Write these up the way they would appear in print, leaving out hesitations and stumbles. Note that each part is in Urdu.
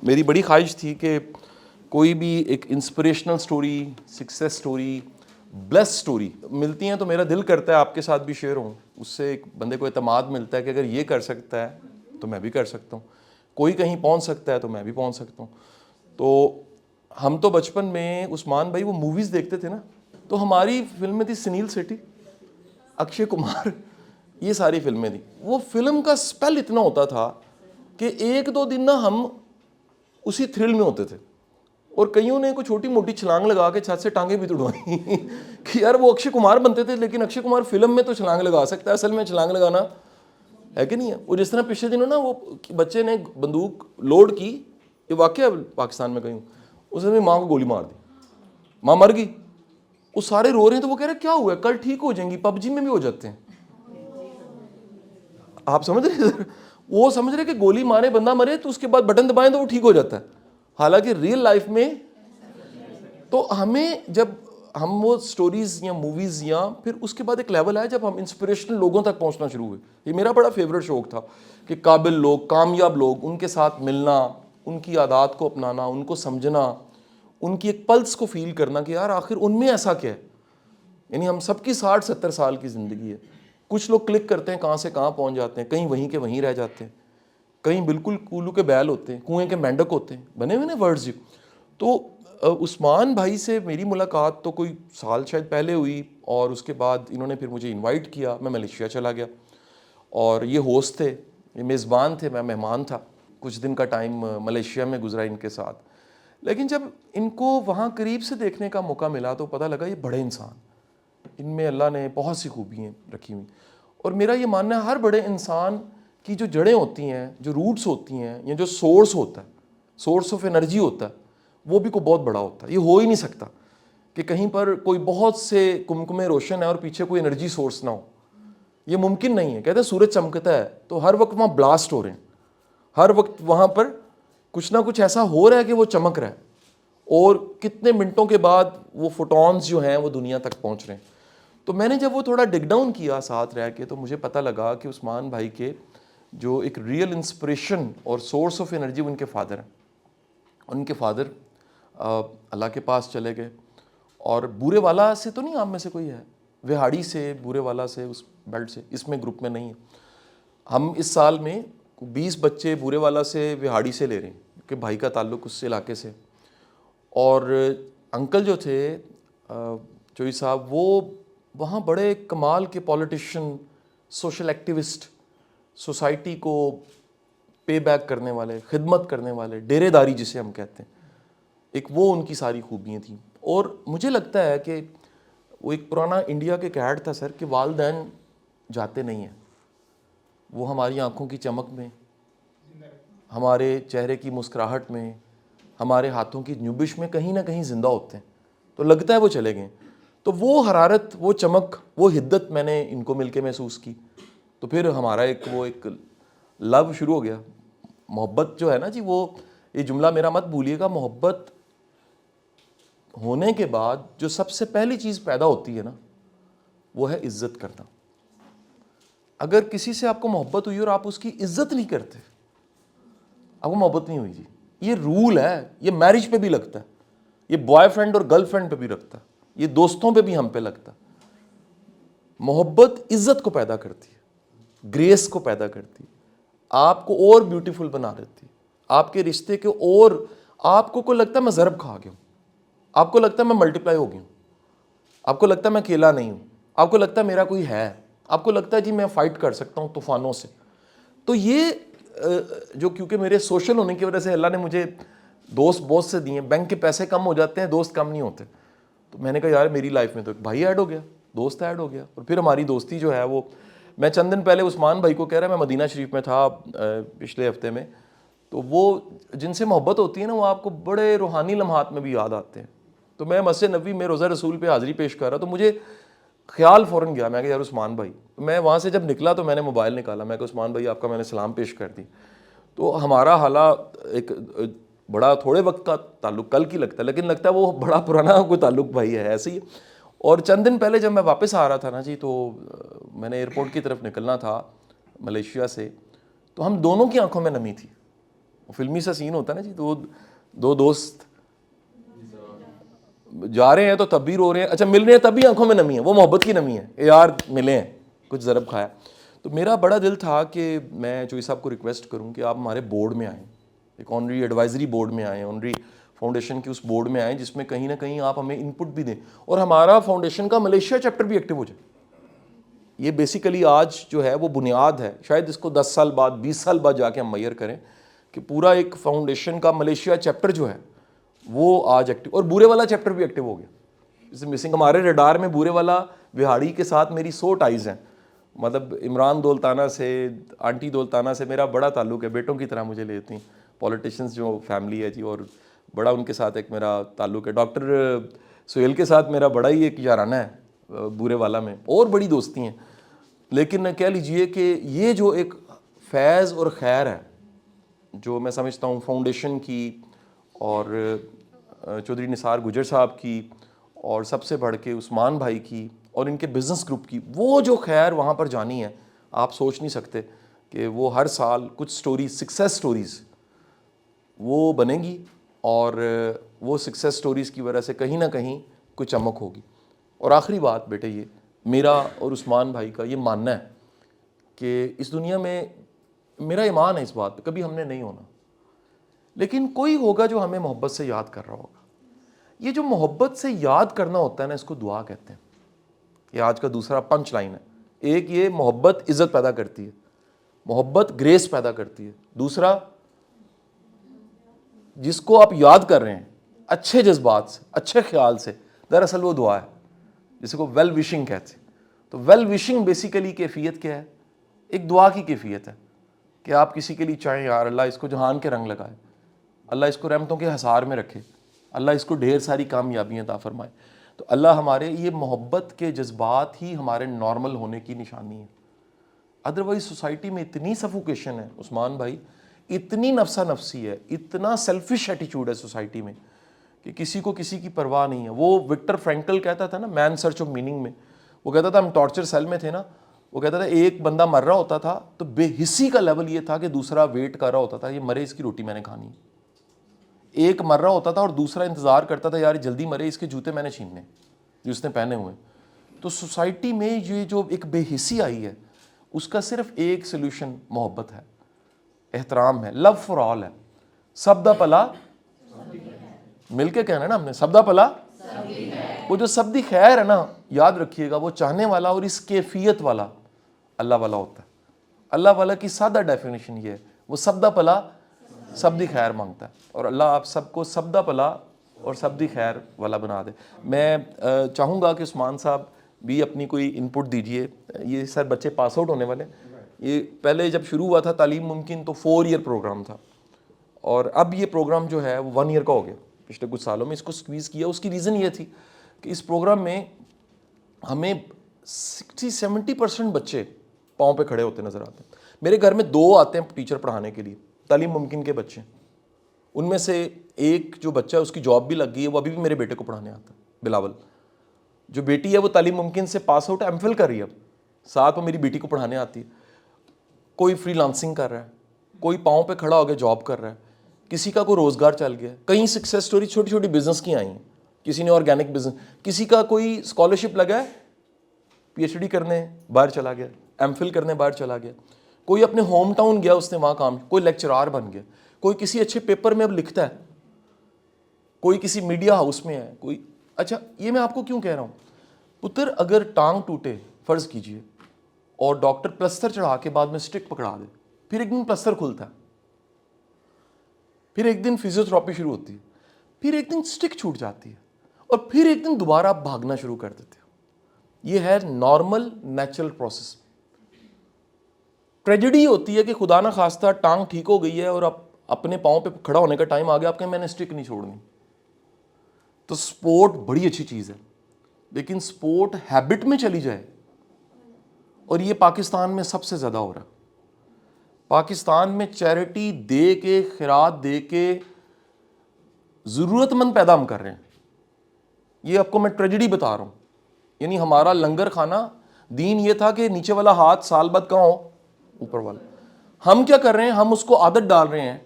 میری بڑی خواہش تھی کہ کوئی بھی ایک inspirational story, success story, bless story ملتی ہیں تو میرا دل کرتا ہے آپ کے ساتھ بھی شیئر ہوں. اس سے ایک بندے کو اعتماد ملتا ہے کہ اگر یہ کر سکتا ہے تو میں بھی کر سکتا ہوں، کوئی کہیں پہنچ سکتا ہے تو میں بھی پہنچ سکتا ہوں. تو ہم تو بچپن میں عثمان بھائی وہ موویز دیکھتے تھے نا، تو ہماری فلم میں تھی سنیل سیٹھی، اکشے کمار، یہ ساری فلمیں تھیں. وہ فلم کا سپیل اتنا ہوتا تھا کہ ایک دو دن نا ہم اسی تھرل میں ہوتے تھے، اور کئیوں نے کوئی چھوٹی موٹی چھلانگ لگا کے چھت سے ٹانگیں بھی توڑوائیں کہ یار وہ اکشے کمار بنتے تھے، لیکن اکشے کمار فلم میں تو چھلانگ لگا سکتا ہے، اصل میں چھلانگ لگانا ہے کہ نہیں ہے. اور جس طرح پچھلے دنوں نا وہ بچے نے بندوق لوڈ کی، یہ واقعہ پاکستان میں کہیں، اس نے ماں کو گولی مار دی، ماں مر گئی. وہ سارے رو رہے ہیں تو وہ کہہ رہے کیا ہوا ہے، کل ٹھیک ہو جائیں گی، پب جی میں بھی ہو جاتے ہیں. آپ سمجھ رہے، وہ سمجھ رہے کہ گولی مارے بندہ مرے تو اس کے بعد بٹن دبائیں تو وہ ٹھیک ہو جاتا ہے، حالانکہ ریئل لائف میں. تو ہمیں جب ہم وہ سٹوریز یا موویز یا پھر اس کے بعد ایک لیول ہے جب ہم انسپریشنل لوگوں تک پہنچنا شروع ہوئے. یہ میرا بڑا فیوریٹ شوق تھا کہ قابل لوگ، کامیاب لوگ، ان کے ساتھ ملنا، ان کی عادات کو اپنانا، ان کو سمجھنا، ان کی ایک پلس کو فیل کرنا کہ یار آخر ان میں ایسا کیا ہے. یعنی ہم سب کی 60-70 سال کی زندگی ہے، کچھ لوگ کلک کرتے ہیں کہاں سے کہاں پہنچ جاتے ہیں، کہیں وہیں کے وہیں رہ جاتے ہیں، کہیں بالکل کولو کے بیل ہوتے ہیں، کنویں کے مینڈک ہوتے ہیں، بنے ہوئے نا ورڈز. تو عثمان بھائی سے میری ملاقات تو کوئی سال شاید پہلے ہوئی، اور اس کے بعد انہوں نے پھر مجھے انوائٹ کیا، میں ملیشیا چلا گیا، اور یہ ہوسٹ تھے، یہ میزبان تھے، میں مہمان تھا. کچھ دن کا ٹائم ملیشیا میں گزرا ان کے ساتھ. لیکن جب ان کو وہاں قریب سے دیکھنے کا موقع ملا تو پتہ لگا یہ بڑے انسان، ان میں اللہ نے بہت سی خوبیاں رکھی ہوئی. اور میرا یہ ماننا ہے ہر بڑے انسان کی جو جڑیں ہوتی ہیں، جو روٹس ہوتی ہیں، یا جو سورس ہوتا ہے، سورس آف انرجی ہوتا ہے، وہ بھی کوئی بہت بڑا ہوتا ہے. یہ ہو ہی نہیں سکتا کہ کہیں پر کوئی بہت سے کمکمے روشن ہے اور پیچھے کوئی انرجی سورس نہ ہو. یہ ممکن نہیں ہے. کہتے ہیں سورج چمکتا ہے تو ہر وقت وہاں بلاسٹ ہو رہے ہیں، ہر وقت وہاں پر کچھ نہ کچھ ایسا ہو رہا ہے کہ وہ چمک رہا ہے، اور کتنے منٹوں کے بعد وہ فوٹونز جو ہیں وہ دنیا تک پہنچ رہے ہیں. تو میں نے جب وہ تھوڑا ڈگ ڈاؤن کیا ساتھ رہ کے تو مجھے پتہ لگا کہ عثمان بھائی کے جو ایک ریئل انسپریشن اور سورس آف انرجی ان کے فادر ہیں. ان کے فادر اللہ کے پاس چلے گئے، اور بورے والا سے تو نہیں آپ میں سے کوئی ہے، وہاڑی سے، بورے والا سے، اس بیلٹ سے، اس میں گروپ میں نہیں ہے. ہم اس سال میں 20 بچے بورے والا سے، وہاڑی سے لے رہے ہیں کہ بھائی کا تعلق اس سے علاقے سے. اور انکل جو تھے چوئی صاحب، وہ وہاں بڑے کمال کے پولیٹیشین، سوشل ایکٹیوسٹ، سوسائٹی کو پے بیک کرنے والے، خدمت کرنے والے، ڈیرے داری جسے ہم کہتے ہیں، ایک وہ ان کی ساری خوبیاں تھیں. اور مجھے لگتا ہے کہ وہ ایک پرانا انڈیا کے ایڈ تھا سر کہ والدین جاتے نہیں ہیں، وہ ہماری آنکھوں کی چمک میں، ہمارے چہرے کی مسکراہٹ میں، ہمارے ہاتھوں کی نبش میں کہیں نہ کہیں زندہ ہوتے ہیں. تو لگتا ہے وہ چلے گئے. تو وہ حرارت، وہ چمک، وہ حدت میں نے ان کو مل کے محسوس کی. تو پھر ہمارا ایک لو شروع ہو گیا. محبت جو ہے نا جی، وہ یہ جملہ میرا مت بھولیے گا، محبت ہونے کے بعد جو سب سے پہلی چیز پیدا ہوتی ہے نا، وہ ہے عزت کرنا. اگر کسی سے آپ کو محبت ہوئی اور آپ اس کی عزت نہیں کرتے، آپ کو محبت نہیں ہوئی جی. یہ رول ہے، یہ میرج پہ بھی لگتا ہے، یہ بوائے فرینڈ اور گرل فرینڈ پہ بھی لگتا ہے، یہ دوستوں پہ بھی ہم پہ لگتا ہے. محبت عزت کو پیدا کرتی ہے، گریس کو پیدا کرتی ہے، آپ کو اور بیوٹیفل بنا دیتی ہے، آپ کے رشتے کے. اور آپ کو لگتا ہے میں ضرب کھا گیا ہوں، آپ کو لگتا ہے میں ملٹیپلائی ہو گیا ہوں، آپ کو لگتا ہے میں اکیلا نہیں ہوں، آپ کو لگتا ہے میرا کوئی ہے، آپ کو لگتا ہے جی میں فائٹ کر سکتا ہوں طوفانوں سے. تو یہ جو کیونکہ میرے سوشل ہونے کی وجہ سے اللہ نے مجھے دوست بہت سے دیے. بینک کے پیسے کم ہو جاتے ہیں، دوست کم نہیں ہوتے. تو میں نے کہا یار میری لائف میں تو ایک بھائی ایڈ ہو گیا، دوست ایڈ ہو گیا. اور پھر ہماری دوستی جو ہے وہ، میں چند دن پہلے عثمان بھائی کو کہہ رہا، میں مدینہ شریف میں تھا پچھلے ہفتے میں، تو وہ جن سے محبت ہوتی ہے نا، وہ آپ کو بڑے روحانی لمحات میں بھی یاد آتے ہیں. تو میں مسجد نبوی میں روزہ رسول پہ حاضری پیش کر رہا، تو مجھے خیال فوراً گیا، میں کہ یار عثمان بھائی. میں وہاں سے جب نکلا تو میں نے موبائل نکالا، میں کہ عثمان بھائی آپ کا میں نے سلام پیش کر دی. تو ہمارا حالہ ایک بڑا تھوڑے وقت کا تعلق کل کی لگتا ہے، لیکن لگتا ہے وہ بڑا پرانا کوئی تعلق بھائی ہے ایسے ہی. اور چند دن پہلے جب میں واپس آ رہا تھا نا جی، تو میں نے ایئرپورٹ کی طرف نکلنا تھا ملیشیا سے، تو ہم دونوں کی آنکھوں میں نمی تھی. فلمی سا سین ہوتا ہے نا جی, دو دوست جا رہے ہیں تو تب بھی رو رہے ہیں, اچھا مل رہے ہیں تب بھی آنکھوں میں نمی ہے, وہ محبت کی نمی ہے, یار ملے ہیں, کچھ ضرب کھایا. تو میرا بڑا دل تھا کہ میں چوئی صاحب کو ریکویسٹ کروں کہ آپ ہمارے بورڈ میں آئیں, ایک آنری ایڈوائزری بورڈ میں آئیں, آنری فاؤنڈیشن کے اس بورڈ میں آئیں جس میں کہیں نہ کہیں آپ ہمیں ان پٹ بھی دیں, اور ہمارا فاؤنڈیشن کا ملیشیا چیپٹر بھی ایکٹیو ہو جائے. یہ بیسیکلی آج جو ہے وہ بنیاد ہے, شاید اس کو 10 سال بعد 20 سال بعد جا کے ہم میئر کریں کہ پورا ایک فاؤنڈیشن کا ملیشیا چیپٹر جو ہے وہ آج ایکٹیو, اور بورے والا چیپٹر بھی ایکٹیو ہو گیا. اس مسنگ ہمارے ریڈار میں بورے والا وہاڑی کے ساتھ میری 100 ٹائز ہیں, مطلب عمران دولتانہ سے, آنٹی دولتانہ سے میرا بڑا تعلق ہے, بیٹوں کی طرح مجھے لیتی ہیں, پولیٹیشنز جو فیملی ہے جی, اور بڑا ان کے ساتھ ایک میرا تعلق ہے. ڈاکٹر سہیل کے ساتھ میرا بڑا ہی ایک یارانہ ہے بورے والا میں, اور بڑی دوستی ہیں. لیکن کہہ لیجئے کہ یہ جو ایک فیض اور خیر ہے جو میں سمجھتا ہوں فاؤنڈیشن کی اور چودھری نثار گجر صاحب کی اور سب سے بڑھ کے عثمان بھائی کی اور ان کے بزنس گروپ کی, وہ جو خیر وہاں پر جانی ہے آپ سوچ نہیں سکتے کہ وہ ہر سال کچھ سٹوریز, سکسیس سٹوریز وہ بنے گی, اور وہ سکسیس سٹوریز کی وجہ سے کہیں نہ کہیں کوئی چمک ہوگی. اور آخری بات بیٹے, یہ میرا اور عثمان بھائی کا یہ ماننا ہے کہ اس دنیا میں, میرا ایمان ہے اس بات پہ, کبھی ہم نے نہیں ہونا, لیکن کوئی ہوگا جو ہمیں محبت سے یاد کر رہا ہوگا. یہ جو محبت سے یاد کرنا ہوتا ہے نا, اس کو دعا کہتے ہیں. یہ آج کا دوسرا پنچ لائن ہے. ایک یہ محبت عزت پیدا کرتی ہے, محبت گریس پیدا کرتی ہے. دوسرا, جس کو آپ یاد کر رہے ہیں اچھے جذبات سے, اچھے خیال سے, دراصل وہ دعا ہے, جسے کو ویل وشنگ کہتے ہیں. تو ویل وشنگ بیسیکلی کیفیت کیا ہے؟ ایک دعا کی کیفیت ہے کہ آپ کسی کے لیے چاہیں یار اللہ اس کو جہان کے رنگ لگائے, اللہ اس کو رحمتوں کے حصار میں رکھے, اللہ اس کو ڈھیر ساری کامیابیاں عطا فرمائے. تو اللہ ہمارے یہ محبت کے جذبات ہی ہمارے نارمل ہونے کی نشانی ہے. ادروائز سوسائٹی میں اتنی سفوکیشن ہے عثمان بھائی, اتنی نفسا نفسی ہے, اتنا سیلفش ایٹیچیوڈ ہے سوسائٹی میں کہ کسی کو کسی کی پرواہ نہیں ہے. وہ وکٹر فرینکل کہتا تھا نا مین سرچ آف میننگ میں, وہ کہتا تھا ہم ٹارچر سیل میں تھے نا, وہ کہتا تھا ایک بندہ مر رہا ہوتا تھا تو بے حسی کا لیول یہ تھا کہ دوسرا ویٹ کر رہا ہوتا تھا, یہ مرے اس کی روٹی میں نے کھانی. ایک مر رہا ہوتا تھا اور دوسرا انتظار کرتا تھا یار جلدی مرے, اس کے جوتے میں نے چھیننے جو اس نے پہنے ہوئے. تو سوسائٹی میں یہ جو ایک بے حسی آئی ہے اس کا صرف ایک سلوشن محبت ہے, احترام ہے, لو فار آل ہے. سب دا پلا, مل کے کہنا نا ہم نے, سب دا پلا, وہ جو سب دی خیر ہے نا, یاد رکھیے گا وہ چاہنے والا اور اس کیفیت والا اللہ والا ہوتا ہے. اللہ والا کی سادہ ڈیفینیشن یہ ہے, وہ سب دا پلا سب دی خیر مانگتا ہے, اور اللہ آپ سب کو سب دا پلا اور سب دی خیر والا بنا دے. میں چاہوں گا کہ عثمان صاحب بھی اپنی کوئی ان پٹ دیجئے. یہ سر بچے پاس آؤٹ ہونے والے, یہ پہلے جب شروع ہوا تھا تعلیم ممکن تو 4 ایئر پروگرام تھا, اور اب یہ پروگرام جو ہے وہ 1 ایئر کا ہو گیا. پچھلے کچھ سالوں میں اس کو سکویز کیا. اس کی ریزن یہ تھی کہ اس پروگرام میں ہمیں 60-70% بچے پاؤں پہ کھڑے ہوتے نظر آتے ہیں. میرے گھر میں 2 آتے ہیں ٹیچر پڑھانے کے لیے, تعلیم ممکن کے بچے. ان میں سے ایک جو بچہ ہے اس کی جاب بھی لگ گئی ہے, وہ ابھی بھی میرے بیٹے کو پڑھانے آتا ہے, بلاول. جو بیٹی ہے وہ تعلیم ممکن سے پاس آؤٹ ایم فل کر رہی ہے, اب ساتھ وہ میری بیٹی کو پڑھانے آتی ہے. کوئی فری لانسنگ کر رہا ہے, کوئی پاؤں پہ کھڑا ہو گیا جاب کر رہا ہے, کسی کا کوئی روزگار چل گیا. کئی سکسیس سٹوری چھوٹی چھوٹی بزنس کی آئی ہیں, کسی نے آرگینک بزنس, کسی کا کوئی اسکالرشپ لگا ہے پی ایچ ڈی کرنے باہر چلا گیا, ایم فل کرنے باہر چلا گیا, کوئی اپنے ہوم ٹاؤن گیا اس نے وہاں کام, کوئی لیکچرار بن گیا, کوئی کسی اچھے پیپر میں اب لکھتا ہے, کوئی کسی میڈیا ہاؤس میں ہے, کوئی. اچھا یہ میں آپ کو کیوں کہہ رہا ہوں پتر, اگر ٹانگ ٹوٹے فرض کیجئے اور ڈاکٹر پلستر چڑھا کے بعد میں سٹک پکڑا دے, پھر ایک دن پلستر کھلتا ہے, پھر ایک دن فزیوتھراپی شروع ہوتی ہے, پھر ایک دن سٹک چھوٹ جاتی ہے, اور پھر ایک دن دوبارہ آپ بھاگنا شروع کر دیتے ہو. یہ ہے نارمل نیچرل پروسیس. ٹریجڈی ہوتی ہے کہ خدا نہ خواستہ ٹانگ ٹھیک ہو گئی ہے اور آپ اپنے پاؤں پہ کھڑا ہونے کا ٹائم آ گیا, آپ کہیں میں نے سٹک نہیں چھوڑنی. تو سپورٹ بڑی اچھی چیز ہے, لیکن سپورٹ ہیبٹ میں چلی جائے, اور یہ پاکستان میں سب سے زیادہ ہو رہا ہے. پاکستان میں چیریٹی دے کے, خیرات دے کے ضرورت مند پیدا ہم کر رہے ہیں. یہ آپ کو میں ٹریجڈی بتا رہا ہوں. یعنی ہمارا لنگر کھانا دین یہ تھا کہ نیچے والا ہاتھ سال بعد کہاں ہو, اوپر والا. ہم کیا کر رہے ہیں, ہم اس کو عادت ڈال رہے ہیں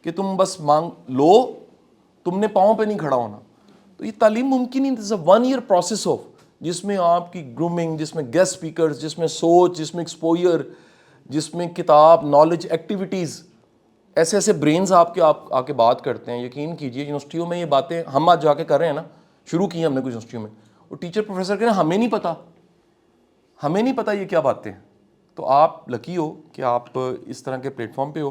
کہ تم بس مانگ لو, تم نے پاؤں پہ نہیں کھڑا ہونا. تو یہ تعلیم ممکن نہیں. دس اے 1 year پروسیس آف, جس میں آپ کی گرومنگ, جس میں گیسٹ اسپیکرز, جس میں سوچ, جس میں ایکسپوئر, جس میں کتاب, نالج, ایکٹیویٹیز, ایسے ایسے برینز آپ آ کے بات کرتے ہیں. یقین کیجیے یونیورسٹیوں میں یہ باتیں ہم آج جا کے کر رہے ہیں نا, شروع کی ہیں ہم نے کچھ یونیورسٹیوں میں, اور ٹیچر پروفیسر کہہ رہے ہیں ہمیں نہیں پتہ, ہمیں نہیں پتہ یہ کیا باتیں ہیں. تو آپ لکی ہو کہ آپ اس طرح کے پلیٹ فارم پہ ہو.